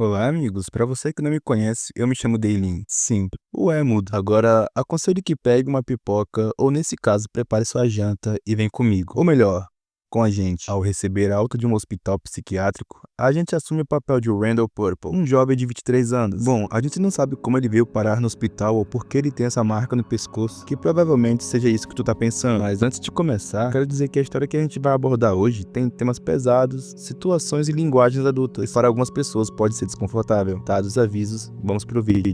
Olá, amigos. Para você que não me conhece, eu me chamo Dailin. Sim, o é mudo. Agora, aconselho que pegue uma pipoca ou, nesse caso, prepare sua janta e vem comigo. Ou melhor, com a gente. Ao receber a alta de um hospital psiquiátrico, a gente assume o papel de Randall Purple, um jovem de 23 anos. Bom, a gente não sabe como ele veio parar no hospital ou por que ele tem essa marca no pescoço, que provavelmente seja isso que tu tá pensando. Mas antes de começar, quero dizer que a história que a gente vai abordar hoje tem temas pesados, situações e linguagens adultas. E para algumas pessoas pode ser desconfortável. Dados os avisos, vamos pro vídeo.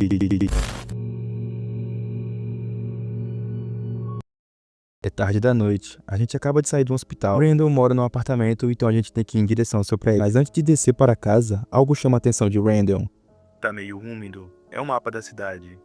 É tarde da noite. A gente acaba de sair de um hospital. Randall mora num apartamento, então a gente tem que ir em direção ao seu prédio. Mas antes de descer para casa, algo chama a atenção de Randall. Tá meio úmido. É o mapa da cidade.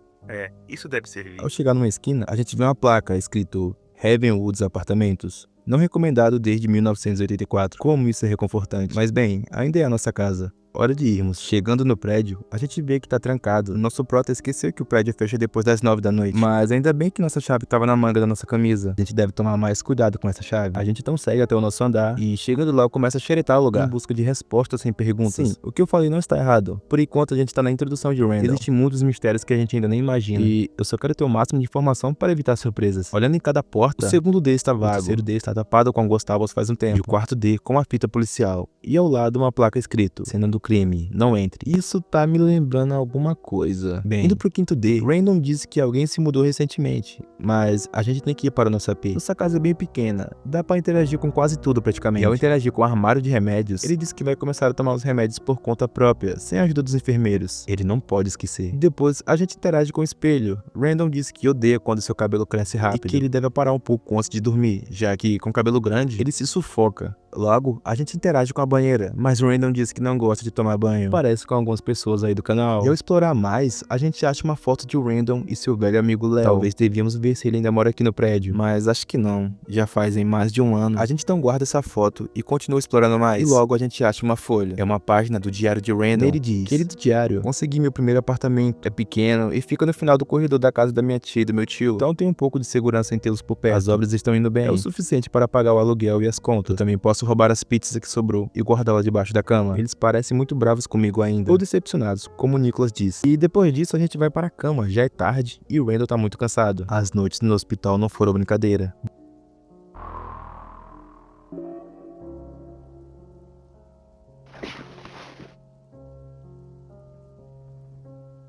Isso deve servir. Ao chegar numa esquina, a gente vê uma placa escrito Heavenwoods Apartamentos. Não recomendado desde 1984. Como isso é reconfortante. Mas bem, ainda é a nossa casa. Hora de irmos. Chegando no prédio, a gente vê que tá trancado. Nosso prota esqueceu que o prédio fecha depois das 9 da noite. Mas ainda bem que nossa chave tava na manga da nossa camisa. A gente deve tomar mais cuidado com essa chave. A gente então segue até o nosso andar e, chegando lá, começa a xeretar o lugar em busca de respostas sem perguntas. Sim, o que eu falei não está errado. Por enquanto, a gente tá na introdução de Randall. Existem muitos mistérios que a gente ainda nem imagina. E eu só quero ter o máximo de informação para evitar surpresas. Olhando em cada porta, o segundo D está vago. O terceiro D está tapado com Gustavos faz um tempo. E o quarto D com uma fita policial. E ao lado uma placa escrito: cena do crime, não entre. Isso tá me lembrando alguma coisa. Bem, indo pro quinto D, Randall disse que alguém se mudou recentemente, mas a gente tem que ir para o nosso AP. Nossa casa é bem pequena, dá pra interagir com quase tudo praticamente. E ao interagir com o armário de remédios, ele disse que vai começar a tomar os remédios por conta própria, sem a ajuda dos enfermeiros. Ele não pode esquecer. Depois, a gente interage com o espelho. Randall disse que odeia quando seu cabelo cresce rápido e que ele deve parar um pouco antes de dormir, já que com cabelo grande, ele se sufoca. Logo, a gente interage com a banheira, mas Randall disse que não gosta de tomar banho. Parece com algumas pessoas aí do canal. E ao explorar mais, a gente acha uma foto de Randall e seu velho amigo Léo. Talvez devíamos ver se ele ainda mora aqui no prédio, mas acho que não. Já fazem mais de um ano. A gente então guarda essa foto e continua explorando mais. E logo a gente acha uma folha. É uma página do diário de Randall. Ele diz: querido diário, consegui meu primeiro apartamento. É pequeno e fica no final do corredor da casa da minha tia e do meu tio. Então tem um pouco de segurança em tê-los por perto. As obras estão indo bem. É o suficiente para pagar o aluguel e as contas. Eu também posso roubar as pizzas que sobrou e guardá-las debaixo da cama. Eles parecem muito bravos comigo ainda, ou decepcionados, como o Nicholas disse. E depois disso a gente vai para a cama, já é tarde e o Randall tá muito cansado. As noites no hospital não foram brincadeira.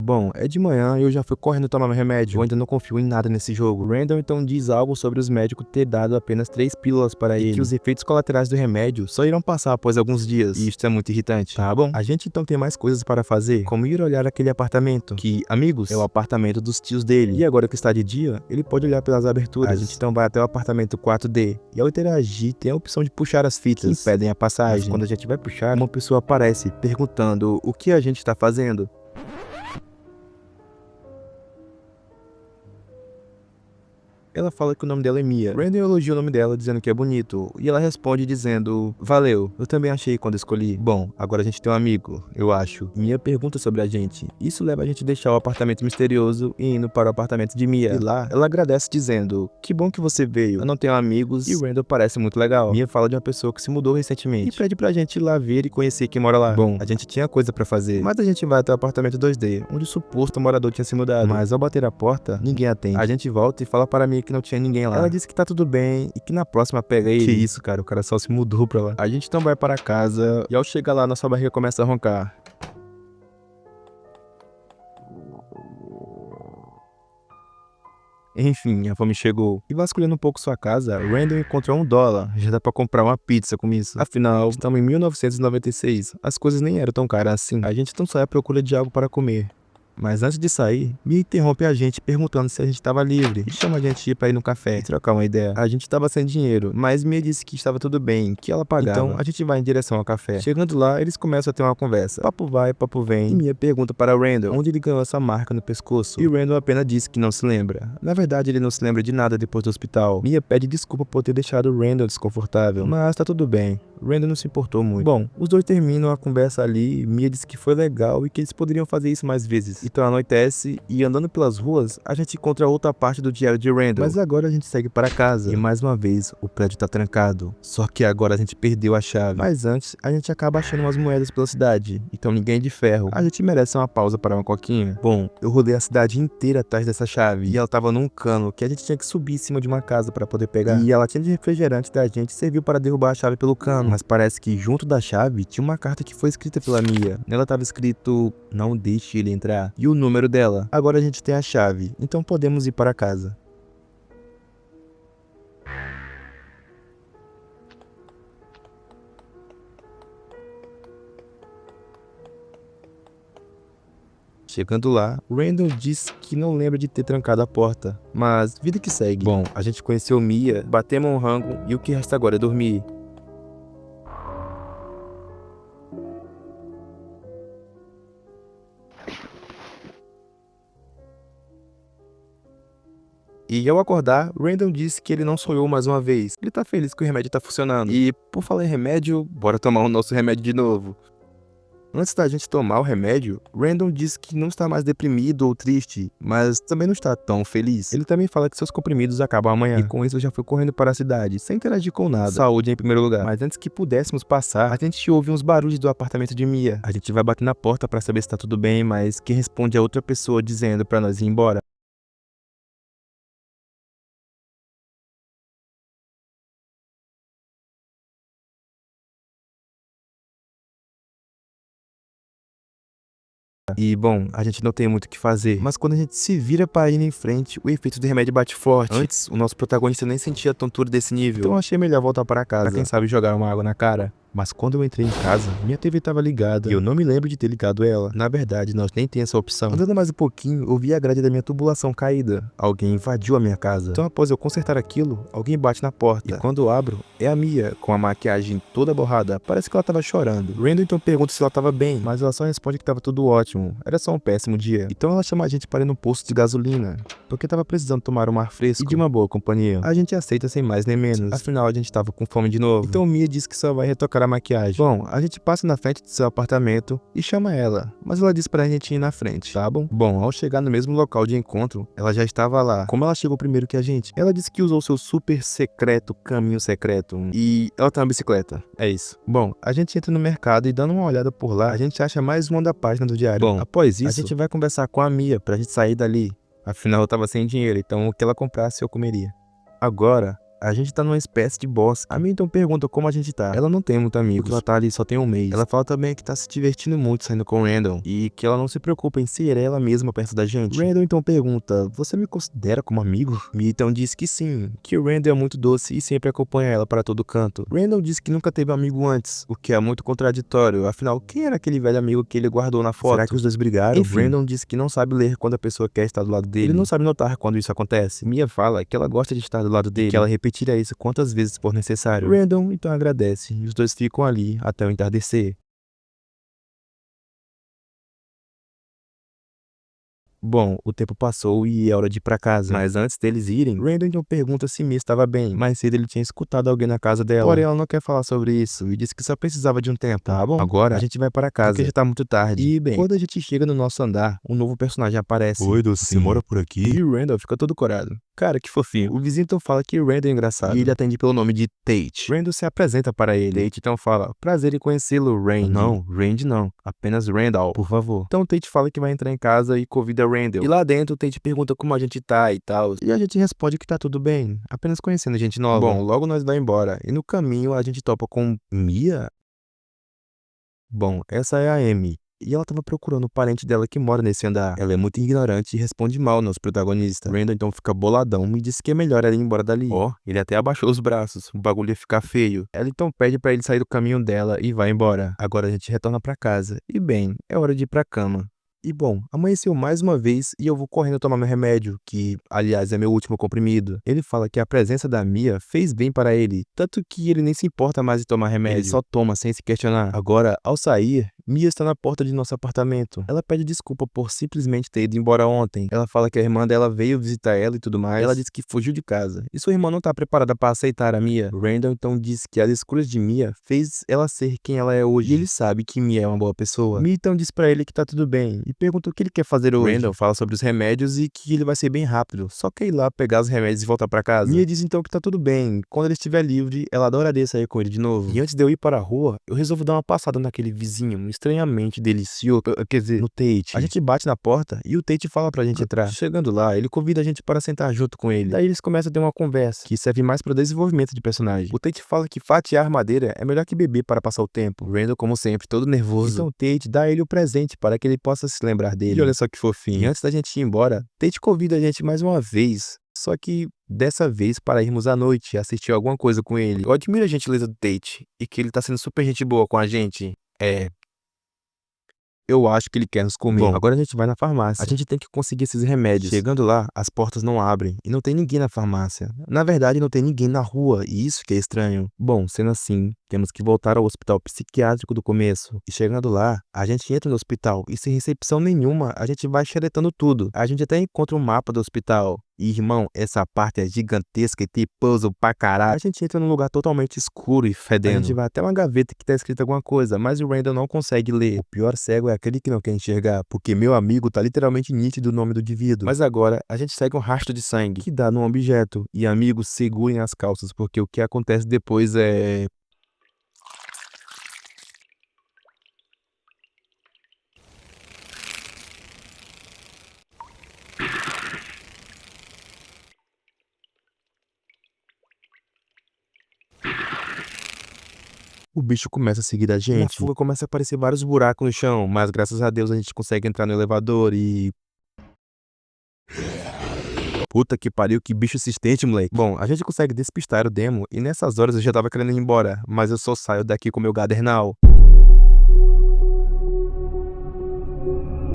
Bom, é de manhã e eu já fui correndo tomar meu remédio. Eu ainda não confio em nada nesse jogo. Randall então diz algo sobre os médicos ter dado apenas 3 pílulas para ele. E que os efeitos colaterais do remédio só irão passar após alguns dias. E isso é muito irritante. Tá bom? A gente então tem mais coisas para fazer, como ir olhar aquele apartamento. Que, amigos, é o apartamento dos tios dele. E agora que está de dia, ele pode olhar pelas aberturas. A gente então vai até o apartamento 4D. E ao interagir, tem a opção de puxar as fitas que impedem a passagem. Mas quando a gente vai puxar, uma pessoa aparece perguntando o que a gente está fazendo. Ela fala que o nome dela é Mia. Randall elogia o nome dela dizendo que é bonito. E ela responde dizendo: valeu, eu também achei quando escolhi. Bom, agora a gente tem um amigo, eu acho. Mia pergunta sobre a gente. Isso leva a gente a deixar o apartamento misterioso e indo para o apartamento de Mia. E lá, ela agradece dizendo: que bom que você veio, eu não tenho amigos e Randall parece muito legal. Mia fala de uma pessoa que se mudou recentemente e pede pra gente ir lá ver e conhecer quem mora lá. Bom, a gente tinha coisa pra fazer, mas a gente vai até o apartamento 2D, onde o suposto morador tinha se mudado. Mas ao bater a porta, ninguém atende. A gente volta e fala para Mia que não tinha ninguém lá. Ela disse que tá tudo bem e que na próxima pega ele. Que isso, cara, o cara só se mudou pra lá. A gente então vai para casa e ao chegar lá, nossa barriga começa a roncar. Enfim, a fome chegou. E vasculhando um pouco sua casa, Randall encontrou $1. Já dá pra comprar uma pizza com isso. Afinal, estamos em 1996. As coisas nem eram tão caras assim. A gente então sai à procura de algo para comer. Mas antes de sair, Mia interrompe a gente perguntando se a gente estava livre e chama a gente para ir no café e trocar uma ideia. A gente estava sem dinheiro, mas Mia disse que estava tudo bem, que ela pagava. Então a gente vai em direção ao café. Chegando lá, eles começam a ter uma conversa. Papo vai, papo vem. E Mia pergunta para Randall onde ele ganhou essa marca no pescoço. E Randall apenas disse que não se lembra. Na verdade, ele não se lembra de nada depois do hospital. Mia pede desculpa por ter deixado Randall desconfortável, mas tá tudo bem. Randall não se importou muito. Bom, os dois terminam a conversa ali. Mia disse que foi legal e que eles poderiam fazer isso mais vezes. E Então anoitece e andando pelas ruas, a gente encontra outra parte do diário de Randall. Mas agora a gente segue para casa e mais uma vez o prédio tá trancado. Só que agora a gente perdeu a chave. Mas antes, a gente acaba achando umas moedas pela cidade. Então ninguém é de ferro. A gente merece uma pausa para uma coquinha. Bom, eu rodei a cidade inteira atrás dessa chave e ela tava num cano que a gente tinha que subir em cima de uma casa para poder pegar. E a latinha de refrigerante da gente serviu para derrubar a chave pelo cano. Mas parece que junto da chave tinha uma carta que foi escrita pela Mia. Nela tava escrito: não deixe ele entrar. E o número dela. Agora a gente tem a chave, então podemos ir para casa. Chegando lá, Randall disse que não lembra de ter trancado a porta, mas vida que segue. Bom, a gente conheceu Mia, batemos um rango e o que resta agora é dormir. E ao acordar, Randall disse que ele não sonhou mais uma vez. Ele tá feliz que o remédio tá funcionando. E por falar em remédio, bora tomar o nosso remédio de novo. Antes da gente tomar o remédio, Randall disse que não está mais deprimido ou triste, mas também não está tão feliz. Ele também fala que seus comprimidos acabam amanhã, e com isso já foi correndo para a cidade, sem interagir com nada. Saúde em primeiro lugar. Mas antes que pudéssemos passar, a gente ouve uns barulhos do apartamento de Mia. A gente vai bater na porta para saber se tá tudo bem, mas quem responde é outra pessoa dizendo para nós ir embora. E, bom, a gente não tem muito o que fazer. Mas quando a gente se vira para ir em frente, o efeito do remédio bate forte. Antes, o nosso protagonista nem sentia a tontura desse nível. Então eu achei melhor voltar para casa. Pra quem sabe jogar uma água na cara. Mas quando eu entrei em casa, minha TV estava ligada e eu não me lembro de ter ligado ela. Na verdade, nós nem tem essa opção. Andando mais um pouquinho, eu vi a grade da minha tubulação caída. Alguém invadiu a minha casa. Então após eu consertar aquilo, alguém bate na porta. E quando eu abro, é a Mia, com a maquiagem toda borrada. Parece que ela estava chorando. Randall então pergunta se ela estava bem, mas ela só responde que estava tudo ótimo. Era só um péssimo dia. Então ela chama a gente para ir no posto de gasolina, porque estava precisando tomar um ar fresco e de uma boa companhia. A gente aceita sem mais nem menos. Afinal, a gente estava com fome de novo. Então Mia diz que só vai retocar a maquiagem. Bom, a gente passa na frente do seu apartamento e chama ela, mas ela diz pra gente ir na frente, tá bom? Bom, ao chegar no mesmo local de encontro, ela já estava lá. Como ela chegou primeiro que a gente? Ela disse que usou seu super secreto caminho secreto e ela tem uma bicicleta. É isso. Bom, a gente entra no mercado e dando uma olhada por lá, a gente acha mais uma da página do diário. Bom, após isso, a gente vai conversar com a Mia pra gente sair dali. Afinal, eu tava sem dinheiro, então o que ela comprasse eu comeria. Agora, a gente tá numa espécie de bosque. A Mia então pergunta como a gente tá. Ela não tem muito amigos, porque ela tá ali só tem um mês. Ela fala também que tá se divertindo muito saindo com o Randall e que ela não se preocupa em ser ela mesma perto da gente. Randall então pergunta: você me considera como amigo? Mia então diz que sim, que o Randall é muito doce e sempre acompanha ela para todo canto. Randall diz que nunca teve amigo antes, o que é muito contraditório. Afinal, quem era aquele velho amigo que ele guardou na foto? Será que os dois brigaram? Enfim, Randall diz que não sabe ler quando a pessoa quer estar do lado dele. Ele não sabe notar quando isso acontece. Mia fala que ela gosta de estar do lado dele, que ela repetiria isso quantas vezes for necessário. Randall então agradece e os dois ficam ali até o entardecer. Bom, o tempo passou e é hora de ir pra casa. Mas antes deles irem, Randall então pergunta se Mia estava bem. Mais cedo ele tinha escutado alguém na casa dela. Porém, ela não quer falar sobre isso e disse que só precisava de um tempo. Tá bom? Agora a gente vai para casa, porque já tá muito tarde. E bem, quando a gente chega no nosso andar, um novo personagem aparece. Oi, docinho. Você mora por aqui? E o Randall fica todo corado. Cara, que fofinho. O vizinho então fala que Randall é engraçado. E ele atende pelo nome de Tate. Randall se apresenta para ele. Tate então fala: prazer em conhecê-lo, Randy. Não, Randy não. Apenas Randall, por favor. Então Tate fala que vai entrar em casa e convida Randall. E lá dentro, Tate pergunta como a gente tá e tal. E a gente responde que tá tudo bem, apenas conhecendo gente nova. Bom, logo nós vai embora. E no caminho a gente topa com Mia? Bom, essa é a Amy. E ela tava procurando o parente dela que mora nesse andar. Ela é muito ignorante e responde mal ao nosso protagonista. Randall então fica boladão e diz que é melhor ela ir embora dali. Ó, ele até abaixou os braços, o bagulho ia ficar feio. Ela então pede pra ele sair do caminho dela e vai embora. Agora a gente retorna pra casa. E bem, é hora de ir pra cama. E bom, amanheceu mais uma vez e eu vou correndo tomar meu remédio, que, aliás, é meu último comprimido. Ele fala que a presença da Mia fez bem para ele, tanto que ele nem se importa mais em tomar remédio, ele só toma sem se questionar. Agora, ao sair, Mia está na porta de nosso apartamento. Ela pede desculpa por simplesmente ter ido embora ontem. Ela fala que a irmã dela veio visitar ela e tudo mais. Ela diz que fugiu de casa. E sua irmã não tá preparada para aceitar a Mia. Randall então diz que as escolhas de Mia fez ela ser quem ela é hoje. E ele sabe que Mia é uma boa pessoa. Mia então diz pra ele que tá tudo bem e pergunta o que ele quer fazer hoje. Randall fala sobre os remédios e que ele vai ser bem rápido. Só quer ir lá pegar os remédios e voltar pra casa. Mia diz então que tá tudo bem. Quando ele estiver livre, ela adoraria sair com ele de novo. E antes de eu ir para a rua, eu resolvo dar uma passada naquele vizinho estranhamente delicioso, quer dizer, no Tate. A gente bate na porta e o Tate fala pra gente entrar. Chegando lá, ele convida a gente para sentar junto com ele. Daí eles começam a ter uma conversa, que serve mais para o desenvolvimento de personagem. O Tate fala que fatiar madeira é melhor que beber para passar o tempo. Randall, como sempre, todo nervoso. Então o Tate dá a ele o presente para que ele possa se lembrar dele. E olha só que fofinho. E antes da gente ir embora, Tate convida a gente mais uma vez. Só que dessa vez para irmos à noite e assistir alguma coisa com ele. Eu admiro a gentileza do Tate e que ele tá sendo super gente boa com a gente. Eu acho que ele quer nos comer. Bom, agora a gente vai na farmácia. A gente tem que conseguir esses remédios. Chegando lá, as portas não abrem e não tem ninguém na farmácia. Na verdade, não tem ninguém na rua e isso que é estranho. Bom, sendo assim, temos que voltar ao hospital psiquiátrico do começo. E chegando lá, a gente entra no hospital e sem recepção nenhuma, a gente vai xeretando tudo. A gente até encontra um mapa do hospital. E, irmão, essa parte é gigantesca e tem puzzle pra caralho. A gente entra num lugar totalmente escuro e fedendo. A gente vai até uma gaveta que tá escrito alguma coisa, mas o Randall não consegue ler. O pior cego é aquele que não quer enxergar, porque meu amigo tá literalmente nítido o nome do indivíduo. Mas agora, a gente segue um rastro de sangue que dá num objeto. E, amigos, segurem as calças, porque o que acontece depois é... O bicho começa a seguir a gente. Na fuga começa a aparecer vários buracos no chão, mas graças a Deus a gente consegue entrar no elevador e... Puta que pariu, que bicho insistente, moleque. Bom, a gente consegue despistar o demo e nessas horas eu já tava querendo ir embora, mas eu só saio daqui com meu gadernal.